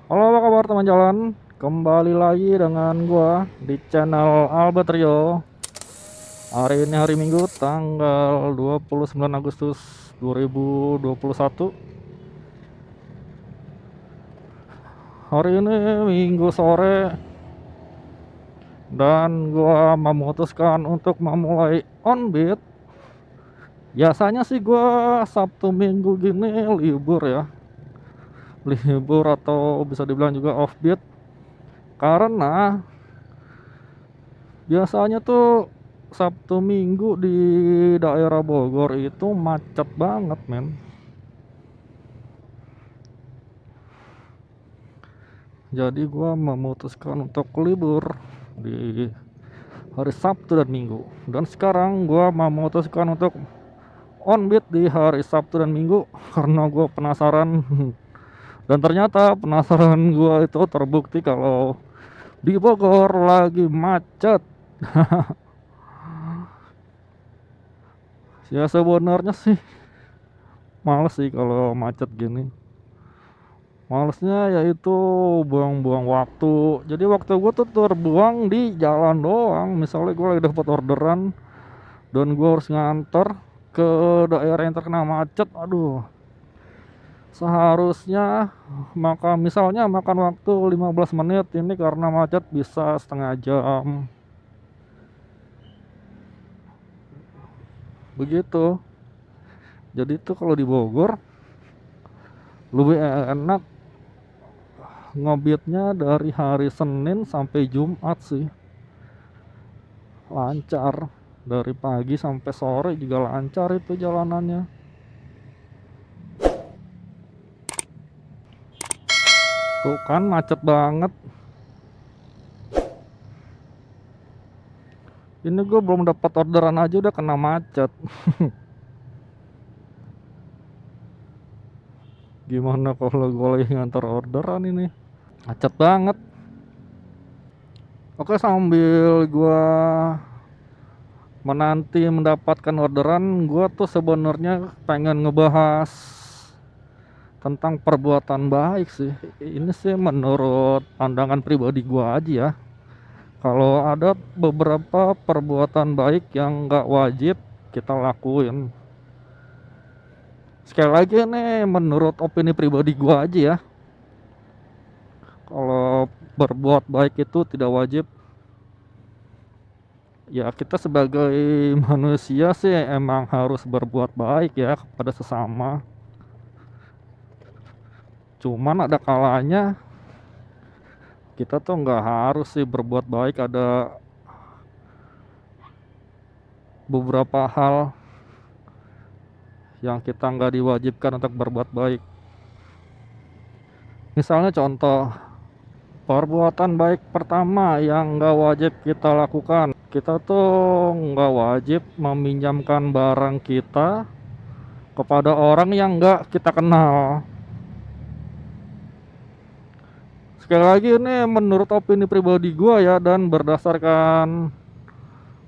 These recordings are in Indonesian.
Halo, apa kabar teman jalan? Kembali lagi dengan gua di channel Albert Rio. Hari ini hari Minggu tanggal 29 Agustus 2021. Hari ini Minggu sore dan gua memutuskan untuk memulai on-beat. Biasanya sih gua Sabtu Minggu gini libur ya. Libur atau bisa dibilang juga off-beat karena biasanya tuh Sabtu Minggu di daerah Bogor itu macet banget, men. Jadi gua memutuskan untuk libur di hari Sabtu dan Minggu. Dan sekarang gua memutuskan untuk on beat di hari Sabtu dan Minggu karena gua penasaran. Dan ternyata penasaran gua itu terbukti kalau di Bogor lagi macet. Ya sebenarnya sih males sih kalau macet gini. Malesnya yaitu buang-buang waktu. Jadi waktu gue tuh terbuang di jalan doang. Misalnya gue lagi dapat orderan dan gue harus nganter ke daerah yang terkena macet. Aduh, seharusnya misalnya makan waktu 15 menit, ini karena macet bisa setengah jam. Begitu. Jadi tuh kalau di Bogor lebih enak ngebeatnya dari hari Senin sampai Jumat sih. Lancar. Dari pagi sampai sore juga lancar itu jalanannya. Tuh kan macet banget. Ini gue belum dapat orderan aja udah kena macet. Gimana kalau gue lagi ngantar orderan ini? Macet banget. Oke, sambil gue menanti mendapatkan orderan, gue tuh sebenarnya pengen ngebahas tentang perbuatan baik sih. Ini sih menurut pandangan pribadi gue aja ya. Kalau ada beberapa perbuatan baik yang nggak wajib kita lakuin. Sekali lagi nih menurut opini pribadi gua aja ya. Kalau berbuat baik itu tidak wajib. Ya kita sebagai manusia sih emang harus berbuat baik ya kepada sesama. Cuman ada kalanya kita tuh nggak harus sih berbuat baik. Ada beberapa hal yang kita nggak diwajibkan untuk berbuat baik. Misalnya contoh, perbuatan baik pertama yang nggak wajib kita lakukan, kita tuh nggak wajib meminjamkan barang kita kepada orang yang nggak kita kenal. Sekali lagi ini menurut opini pribadi gua ya, dan berdasarkan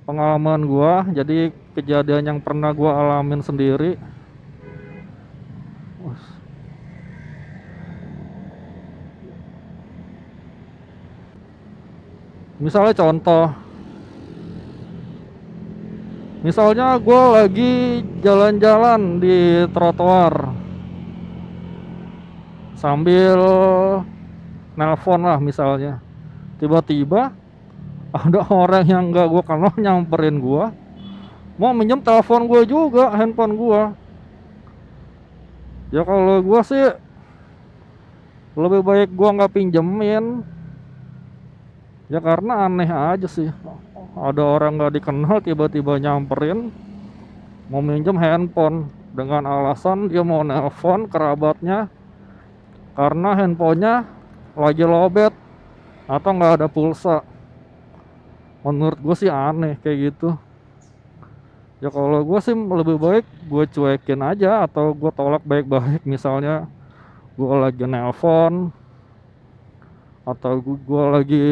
pengalaman gua, jadi kejadian yang pernah gua alamin sendiri. Misalnya contoh, misalnya gua lagi jalan-jalan di trotoar sambil nelpon lah misalnya, tiba-tiba ada orang yang nggak gua kenal nyamperin gua, mau minjem telepon gua juga, handphone gua. Ya kalau gua sih lebih baik gua nggak pinjemin, ya karena aneh aja sih ada orang nggak dikenal tiba-tiba nyamperin mau minjem handphone dengan alasan dia mau nelpon kerabatnya karena handphonenya lagi lowbat atau nggak ada pulsa. Menurut gue sih aneh kayak gitu. Ya kalau gue sih lebih baik gue cuekin aja atau gue tolak baik-baik. Misalnya gue lagi nelpon atau gue lagi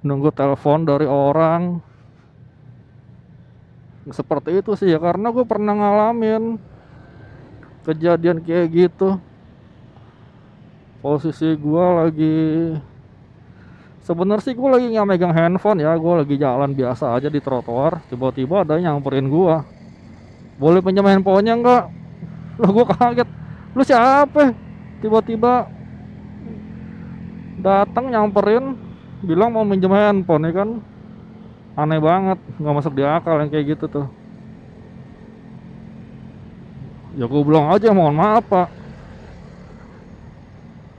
nunggu telepon dari orang, seperti itu sih ya, karena gue pernah ngalamin kejadian kayak gitu. Posisi gua lagi, sebenarnya sih gua lagi nggak megang handphone ya, gua lagi jalan biasa aja di trotoar, tiba-tiba ada yang nyamperin gua, boleh pinjam handphonenya nggak? Lah gua kaget, lu siapa? Tiba-tiba datang nyamperin, bilang mau minjem handphone, ya kan? Aneh banget, nggak masuk di akal yang kayak gitu tuh. Ya gue bilang aja mohon maaf pak,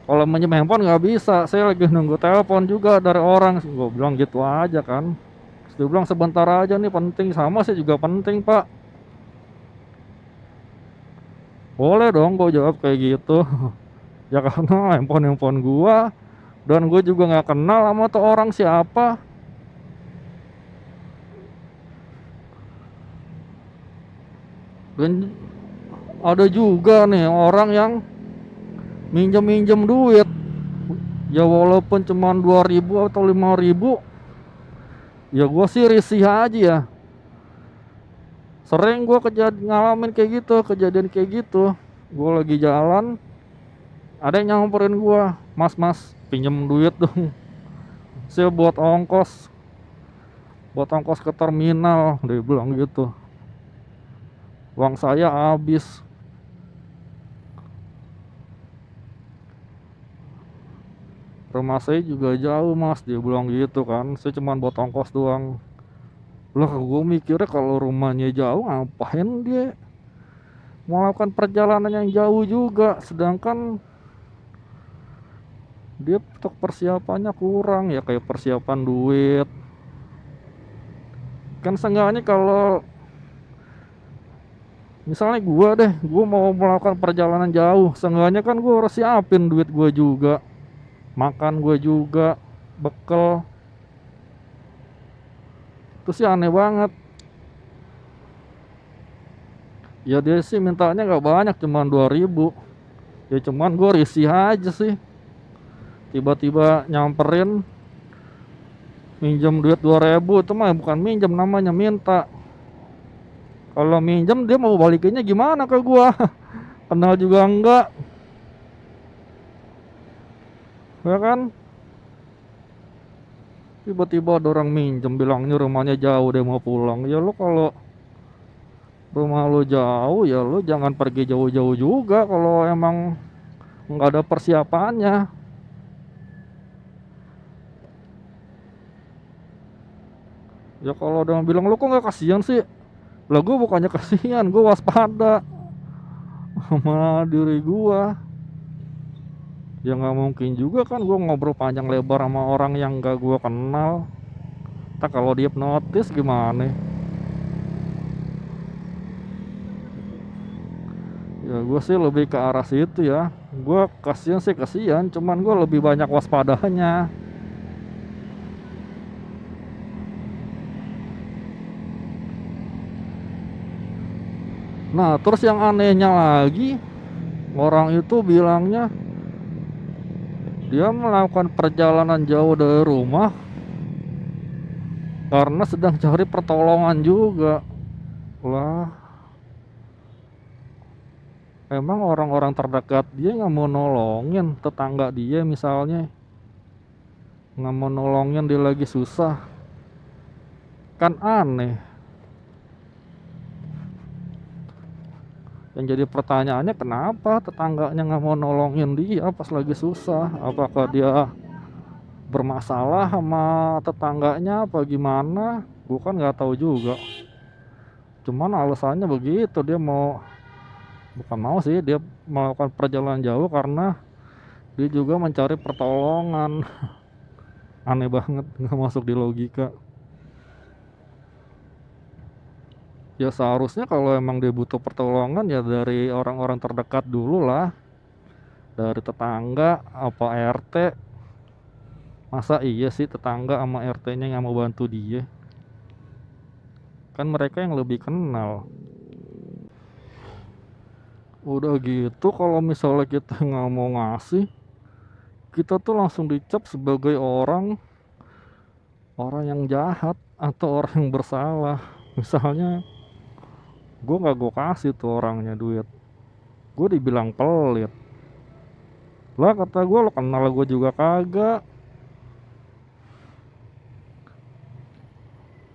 kalau minjem handphone nggak bisa, saya lagi nunggu telepon juga dari orang. Gue bilang gitu aja kan. Terus dia bilang sebentar aja nih, penting. Sama sih juga penting pak. Boleh dong gue jawab kayak gitu. Ya karena handphone gua, dan gue juga nggak kenal sama tuh orang siapa. Dan ada juga nih orang yang minjem duit, ya walaupun cuma 2.000 atau 5.000, ya gue sih risih aja ya. Sering gue ngalamin kayak gitu, kejadian kayak gitu. Gue lagi jalan, ada yang nyamperin gue, mas pinjem duit dong, saya buat ongkos ke terminal, dia bilang gitu, uang saya habis. Rumah saya juga jauh mas, dia bilang gitu kan, saya cuma buat ongkos doang. Lah gue mikirnya kalau rumahnya jauh ngapain dia melakukan perjalanan yang jauh juga, sedangkan dia untuk persiapannya kurang ya, kayak persiapan duit. Kan seenggaknya kalau misalnya gue mau melakukan perjalanan jauh, seenggaknya kan gue harus siapin duit gue juga, makan gue juga, bekal. Itu sih aneh banget. Ya dia sih mintanya nggak banyak, cuman 2.000. Ya cuman gue risih aja sih, tiba-tiba nyamperin minjem duit 2.000, itu mah bukan minjem, namanya minta. Kalau minjem dia mau balikinnya gimana ke gua? Kenal juga enggak, ya kan? Tiba-tiba ada orang minjem, bilangnya rumahnya jauh, dia mau pulang. Ya lo kalau rumah lo jauh, ya lo jangan pergi jauh-jauh juga kalau emang nggak ada persiapannya. Ya kalau ada yang bilang lo kok nggak kasihan sih, lah gue bukannya kasihan, gue waspada sama diri gua. Ya nggak mungkin juga kan gue ngobrol panjang lebar sama orang yang gak gue kenal. Tak kalau dia hipnotis gimana? Ya gue sih lebih ke arah situ ya. Gue kasihan sih kasihan, cuman gue lebih banyak waspadanya. Nah terus yang anehnya lagi, orang itu bilangnya dia melakukan perjalanan jauh dari rumah karena sedang cari pertolongan juga. Lah emang orang-orang terdekat dia nggak mau nolongin tetangga dia misalnya, nggak mau nolongin dia lagi susah, kan aneh. Yang jadi pertanyaannya, kenapa tetangganya nggak mau nolongin dia pas lagi susah? Apakah dia bermasalah sama tetangganya apa gimana? Bukan nggak tahu juga. Cuman alasannya begitu, dia mau, bukan mau sih, dia melakukan perjalanan jauh karena dia juga mencari pertolongan. Aneh banget, nggak masuk di logika. Ya seharusnya kalau emang dia butuh pertolongan ya dari orang-orang terdekat dulu lah, dari tetangga apa RT. Masa iya sih tetangga sama RT-nya yang mau bantu dia? Kan mereka yang lebih kenal. Udah gitu kalau misalnya kita nggak mau ngasih, kita tuh langsung dicap sebagai orang orang yang jahat atau orang yang bersalah. Misalnya gue kasih tuh orangnya duit, gue dibilang pelit. Lah kata gue, lo kenal gue juga kagak.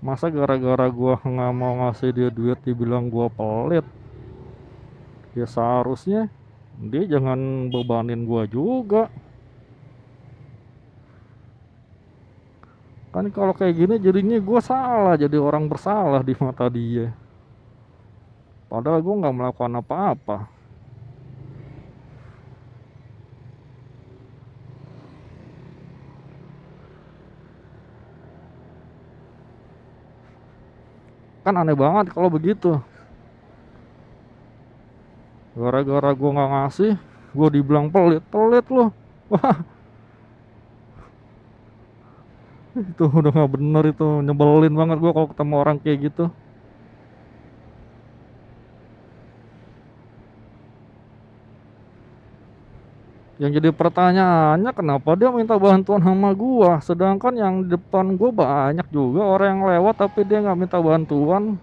Masa gara-gara gue nggak mau ngasih dia duit dibilang gue pelit? Ya seharusnya dia jangan bebanin gue juga. Kan kalau kayak gini jadinya gue salah, jadi orang bersalah di mata dia. Padahal gue nggak melakukan apa-apa. Kan aneh banget kalau begitu. Gara-gara gue nggak ngasih, gue dibilang pelit. Pelit loh. Wah, itu udah nggak bener, itu nyebelin banget gue kalau ketemu orang kayak gitu. Yang jadi pertanyaannya, kenapa dia minta bantuan sama gua, sedangkan yang di depan gua banyak juga orang yang lewat tapi dia nggak minta bantuan.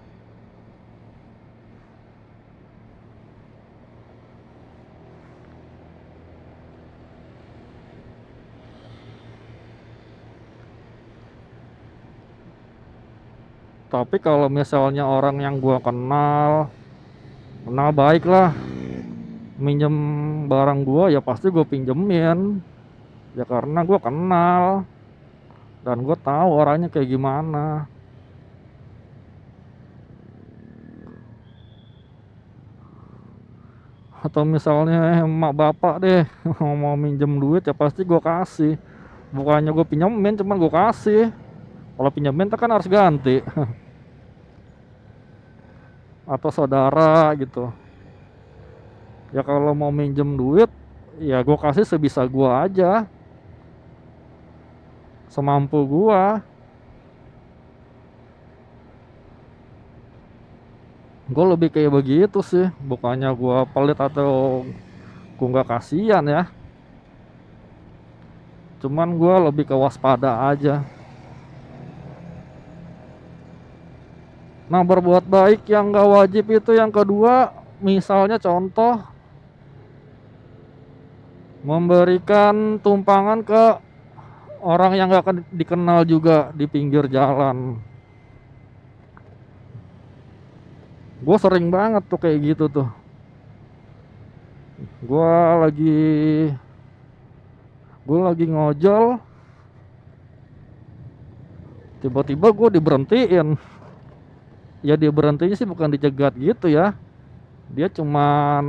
Tapi kalau misalnya orang yang gua kenal kenal baik lah, minjem barang gua ya pasti gua pinjemin. Ya karena gua kenal dan gua tahu orangnya kayak gimana. Atau misalnya emak bapak deh mau minjem duit ya pasti gua kasih. Bukannya gua pinjemin, cuman gua kasih. Kalau pinjemin kan harus ganti. Atau saudara gitu. Ya kalau mau minjem duit ya gue kasih sebisa gue aja, semampu gue. Gue lebih kayak begitu sih, bukannya gue pelit atau gue nggak kasihan ya, cuman gue lebih ke waspada aja. Nah, berbuat baik yang gak wajib itu yang kedua, misalnya contoh memberikan tumpangan ke orang yang gak dikenal juga di pinggir jalan. Gue sering banget tuh kayak gitu tuh. Gue lagi ngojol, tiba-tiba gue diberhentiin. Ya dia berhentinya sih bukan dicegat gitu ya, dia cuman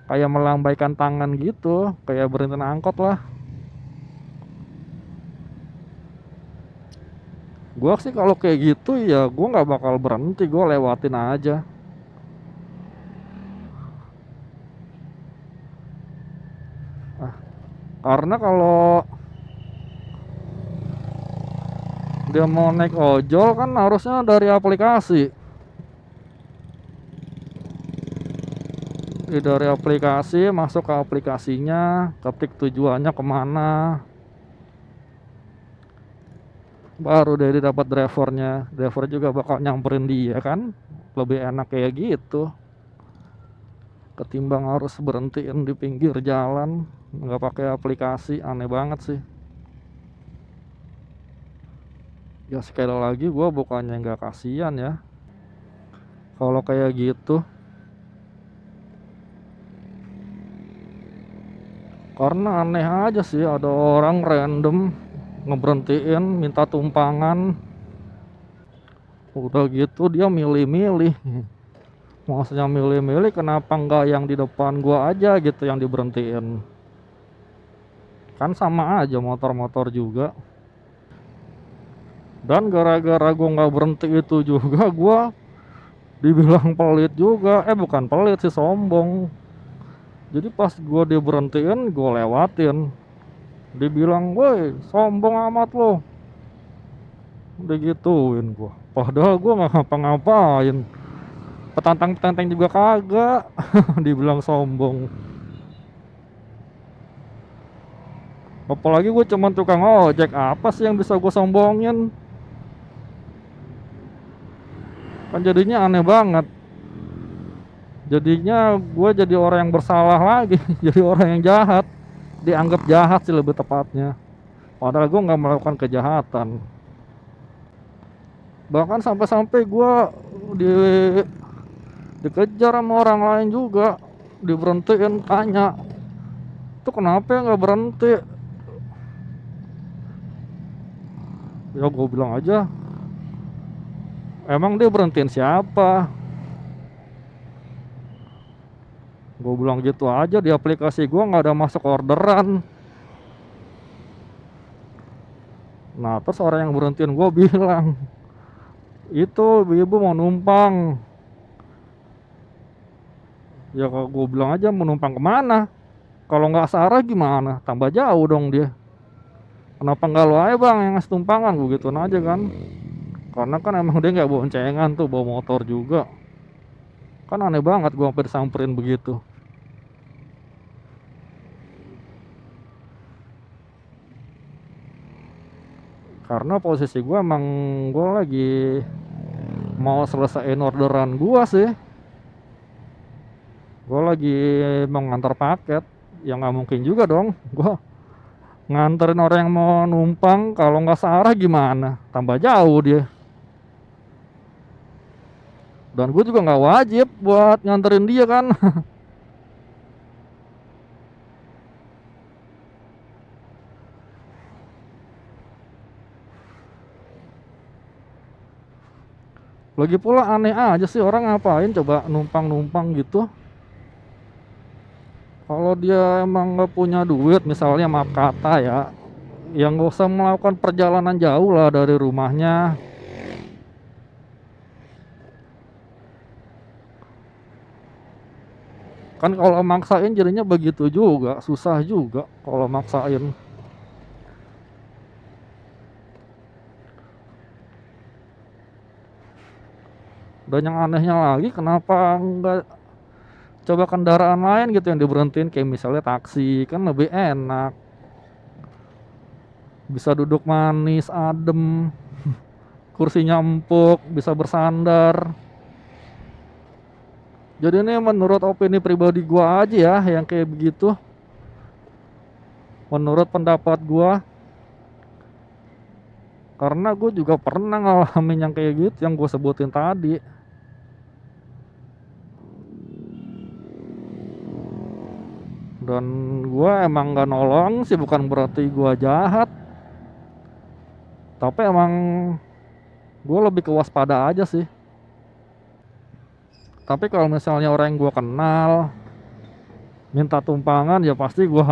kayak melambaikan tangan gitu, kayak berhenti angkot lah. Gue sih kalau kayak gitu ya gue nggak bakal berhenti, gue lewatin aja. Karena kalau dia mau naik ojol kan harusnya dari aplikasi. Dari aplikasi, masuk ke aplikasinya, ketik tujuannya kemana, baru dari dapat drivernya. Driver juga bakal nyamperin dia kan. Lebih enak kayak gitu ketimbang harus berhentiin di pinggir jalan nggak pakai aplikasi. Aneh banget sih. Ya sekali lagi gue bukannya nggak kasihan ya kalau kayak gitu, karena aneh aja sih ada orang random ngeberhentiin minta tumpangan, udah gitu dia milih-milih. Maksudnya milih-milih, kenapa nggak yang di depan gua aja gitu yang diberhentiin? Kan sama aja motor-motor juga. Dan gara-gara gua nggak berhenti itu juga gua dibilang pelit juga. Bukan pelit sih, sombong. Jadi pas gua diberhentiin gua lewatin, dibilang woi sombong amat lo, udah gituin gua. Padahal gua nggak ngapa-ngapain, petantang-petantang juga kagak. Dibilang sombong. Apalagi gue cuman tukang ojek, apa sih yang bisa gue sombongin? Kan jadinya aneh banget. Jadinya gue jadi orang yang bersalah lagi. Jadi orang yang jahat, dianggap jahat sih lebih tepatnya, padahal gue nggak melakukan kejahatan. Bahkan sampai-sampai gue di dikejar sama orang lain juga, diberhentiin, tanya itu kenapa ya nggak berhenti. Ya gue bilang aja, emang dia berhentiin siapa? Gue bilang gitu aja, di aplikasi gue nggak ada masuk orderan. Nah terus orang yang berhentiin gue bilang, itu ibu mau numpang. Ya kalau gue bilang aja, mau numpang kemana? Kalau nggak searah gimana? Tambah jauh dong dia. Kenapa nggak lo aja bang yang ngasih tumpangan? Gue gituin aja kan. Karena kan emang dia nggak boncengan tuh, bawa motor juga. Kan aneh banget gue sampai disamperin begitu. Karena posisi gue emang, gue lagi mau selesaiin orderan gue sih. Gue lagi mau ngantar paket. Ya nggak mungkin juga dong gue nganterin orang yang mau numpang kalau nggak searah gimana? Tambah jauh dia. Dan gue juga nggak wajib buat nganterin dia kan. Lagi pula aneh aja sih, orang ngapain coba numpang-numpang gitu. Kalau dia emang nggak punya duit, misalnya maaf kata ya, yang nggak usah melakukan perjalanan jauh lah dari rumahnya. Kan kalau maksain jadinya begitu juga, susah juga kalau maksain. Dan yang anehnya lagi, kenapa nggak coba kendaraan lain gitu yang diberhentiin, kayak misalnya taksi, kan lebih enak. Bisa duduk manis, adem, kursinya empuk, bisa bersandar. Jadi ini menurut opini pribadi gua aja ya yang kayak begitu. Menurut pendapat gua, karena gue juga pernah ngalamin yang kayak gitu yang gue sebutin tadi. Dan gue emang gak nolong sih, bukan berarti gue jahat, tapi emang gue lebih ke waspada aja sih. Tapi kalau misalnya orang yang gue kenal minta tumpangan, ya pasti gue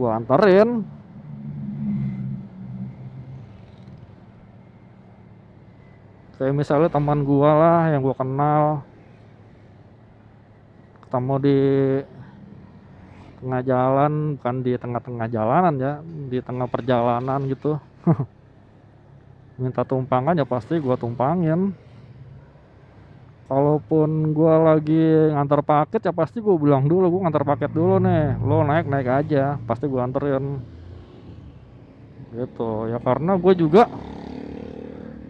anterin. Kayak misalnya teman gue lah yang gue kenal, ketemu di tengah jalan, bukan di tengah-tengah jalanan ya, di tengah perjalanan gitu, minta tumpangan, ya pasti gue tumpangin. Kalaupun gue lagi ngantar paket, ya pasti gue bilang dulu, gue ngantar paket dulu nih, lo naik aja, pasti gue anterin gitu ya. Karena gue juga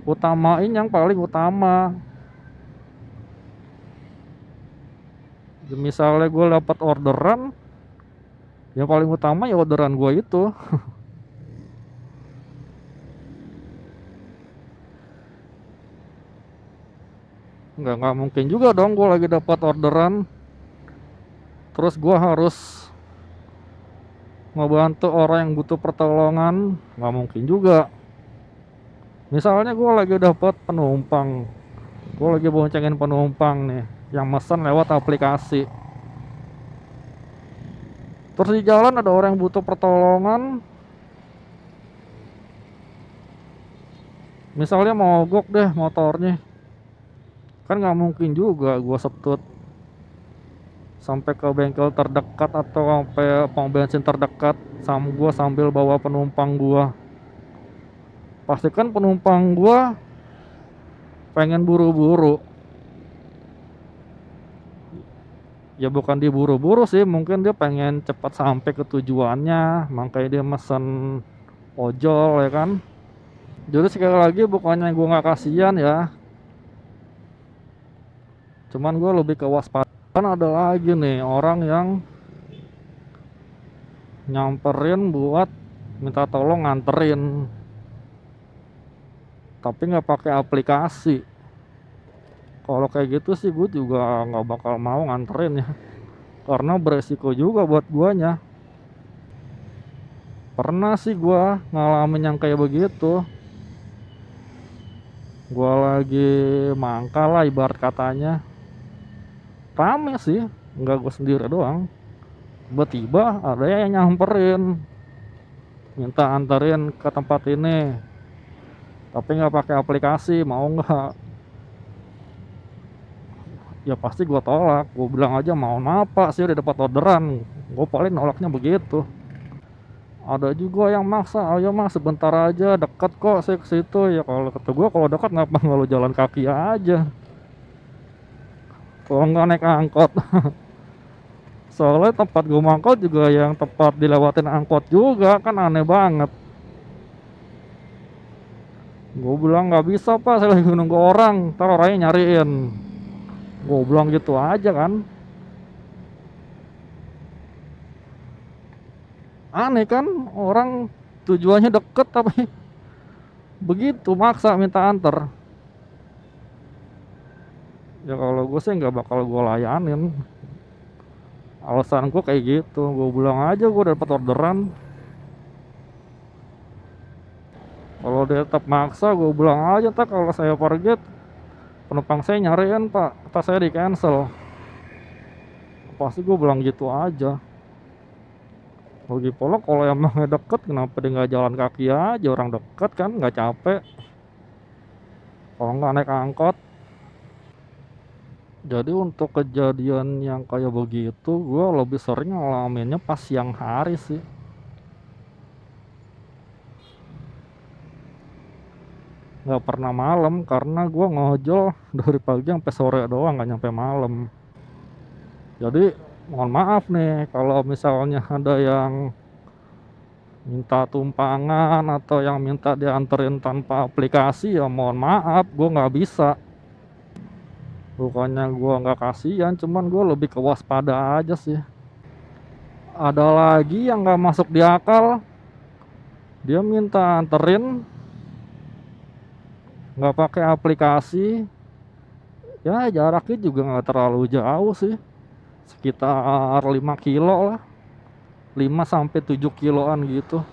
utamain yang paling utama. Misalnya gue dapat orderan, yang paling utama ya orderan gue itu. Nggak mungkin juga dong gue lagi dapat orderan terus gue harus ngebantu orang yang butuh pertolongan, nggak mungkin juga. Misalnya gue lagi dapat penumpang, gue lagi boncengin penumpang nih yang mesen lewat aplikasi, terus di jalan ada orang yang butuh pertolongan, misalnya mogok deh motornya, kan nggak mungkin juga gue setut sampai ke bengkel terdekat atau sampai pom bensin terdekat sama gue sambil bawa penumpang gue. Pastikan penumpang gue pengen buru-buru. Ya bukan diburu-buru sih, mungkin dia pengen cepat sampai ke tujuannya, makanya dia mesen ojol ya kan. Jadi sekali lagi, bukannya gue nggak kasihan ya, Cuman gue lebih ke waspada. Kan ada lagi nih orang yang nyamperin buat minta tolong nganterin, tapi nggak pakai aplikasi. Kalau kayak gitu sih gue juga nggak bakal mau nganterin ya, karena beresiko juga buat guanya. Pernah sih gua ngalamin yang kayak begitu. Gua lagi mangkal lah ibarat katanya. Rame sih, nggak gue sendiri doang. Tiba-tiba ada yang nyamperin, minta anterin ke tempat ini, tapi nggak pakai aplikasi, mau nggak? Ya pasti gua tolak. Gue bilang aja, mau apa sih, udah dapat orderan. Gue paling nolaknya begitu. Ada juga yang maksa, ayo mas sebentar aja, dekat kok saya ke situ. Ya kalau kata gue, kalau dekat ngapa nggak lu jalan kaki aja, kalau nggak naik angkot. Soalnya tempat gue mangkot juga yang tempat dilewatin angkot juga, kan aneh banget. Gue bilang nggak bisa pak, saya lagi nunggu orang, ntar orangnya nyariin. Gue bilang gitu aja kan. Aneh kan, orang tujuannya deket tapi begitu maksa minta anter. Ya kalau gue sih nggak bakal gue layanin. Alasan gue kayak gitu, gue bilang aja gue dapat orderan. Kalau dia tetap maksa, gue bilang aja, tak kalau saya pergi penumpang saya nyariin pak, tas saya di cancel. Pasti gue bilang gitu aja. Lagi pola kalau emangnya deket, kenapa dia nggak jalan kaki aja, orang deket kan nggak capek. Kalau nggak naik angkot. Jadi untuk kejadian yang kayak begitu, gue lebih sering ngalaminnya pas siang hari sih. Nggak pernah malam, karena gue ngojol dari pagi sampai sore doang, nggak nyampe malam. Jadi mohon maaf nih kalau misalnya ada yang minta tumpangan atau yang minta dianterin tanpa aplikasi, ya mohon maaf, gue nggak bisa. Bukannya gue nggak kasihan, cuman gue lebih ke waspada aja sih. Ada lagi yang nggak masuk di akal, dia minta anterin nggak pakai aplikasi. Ya jaraknya juga nggak terlalu jauh sih, sekitar 5 kilo lah, 5 sampai 7 kiloan gitu.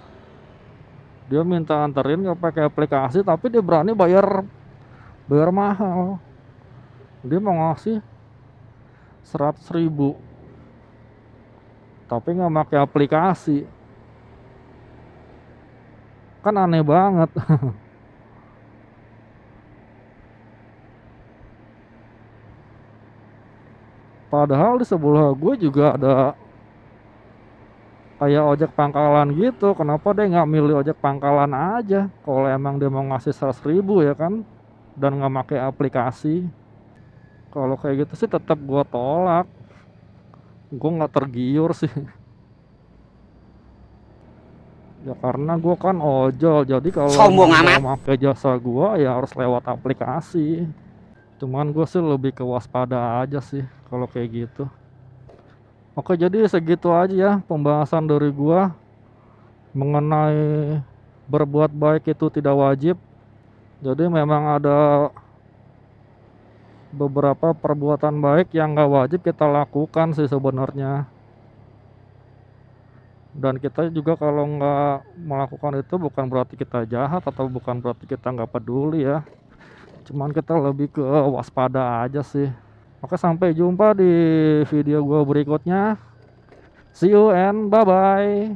Dia minta anterin nggak pakai aplikasi, tapi dia berani bayar bayar mahal. Dia mau ngasih 100.000, tapi nggak pakai aplikasi. Kan aneh banget. Padahal di sebelah gue juga ada kayak ojek pangkalan gitu. Kenapa dia nggak milih ojek pangkalan aja? Kalau emang dia mau ngasih 100.000 ya kan, dan nggak pakai aplikasi. Kalau kayak gitu sih tetap gue tolak. Gue nggak tergiur sih. Ya karena gue kan ojol, jadi kalau mau pakai jasa gue ya harus lewat aplikasi. Cuman gue sih lebih ke waspada aja sih kalau kayak gitu. Oke, jadi segitu aja ya pembahasan dari gue mengenai berbuat baik itu tidak wajib. Jadi memang ada beberapa perbuatan baik yang gak wajib kita lakukan sih sebenarnya. Dan kita juga kalau nggak melakukan itu bukan berarti kita jahat, atau bukan berarti kita nggak peduli ya. Cuman kita lebih ke waspada aja sih. Oke, sampai jumpa di video gue berikutnya. See you and bye bye.